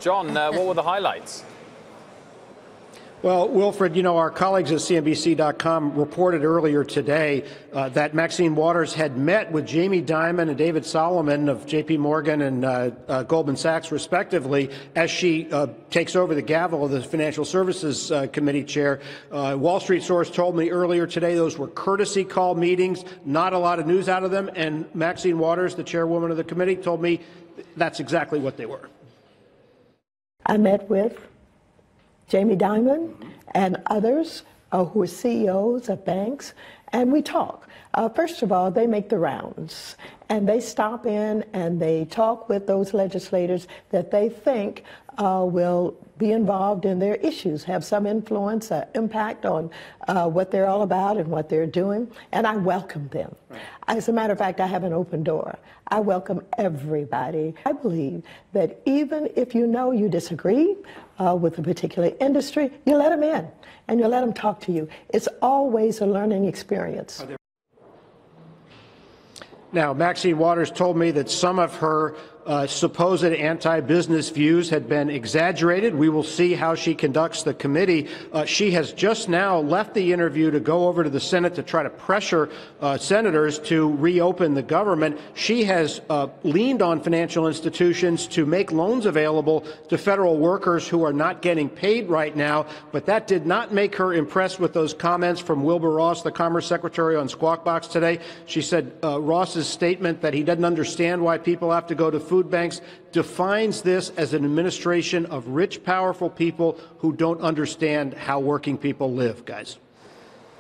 John, what were the highlights? Well, Wilfred, you know, our colleagues at CNBC.com reported earlier today that Maxine Waters had met with Jamie Dimon and David Solomon of J.P. Morgan and Goldman Sachs, respectively, as she takes over the gavel of the Financial Services Committee chair. Wall Street source told me earlier today those were courtesy call meetings, not a lot of news out of them, and Maxine Waters, the chairwoman of the committee, told me that's exactly what they were. I met with Jamie Dimon and others who are CEOs of banks, and we talk. First of all, they make the rounds, and they stop in and they talk with those legislators that they think will be involved in their issues, have some influence, impact on what they're all about and what they're doing, and I welcome them. Right. As a matter of fact, I have an open door. I welcome everybody. I believe that even if you know you disagree with a particular industry, you let them in and you let them talk to you. It's always a learning experience. Now, Maxine Waters told me that some of her supposed anti-business views had been exaggerated. We will see how she conducts the committee. She has just now left the interview to go over to the Senate to try to pressure senators to reopen the government. She has leaned on financial institutions to make loans available to federal workers who are not getting paid right now, but that did not make her impressed with those comments from Wilbur Ross, the Commerce Secretary, on Squawk Box today. She said Ross's statement that he doesn't understand why people have to go to food banks defines this as an administration of rich, powerful people who don't understand how working people live, guys.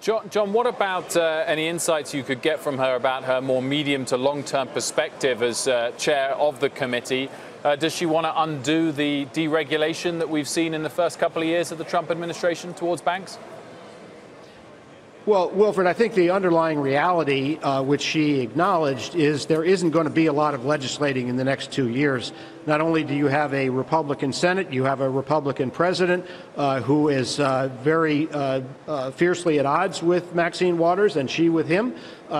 John, what about any insights you could get from her about her more medium to long-term perspective as chair of the committee? Does she want to undo the deregulation that we've seen in the first couple of years of the Trump administration towards banks? Well, Wilfred, I think the underlying reality, which she acknowledged, is there isn't going to be a lot of legislating in the next 2 years. Not only do you have a Republican Senate, you have a Republican president who is very fiercely at odds with Maxine Waters and she with him.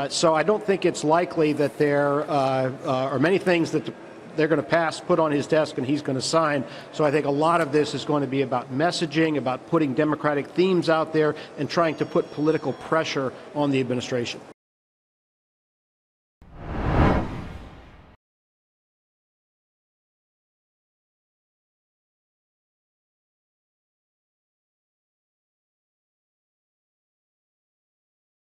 So I don't think it's likely that there are many things that they're going to pass, put on his desk, and he's going to sign. So I think a lot of this is going to be about messaging, about putting Democratic themes out there, and trying to put political pressure on the administration.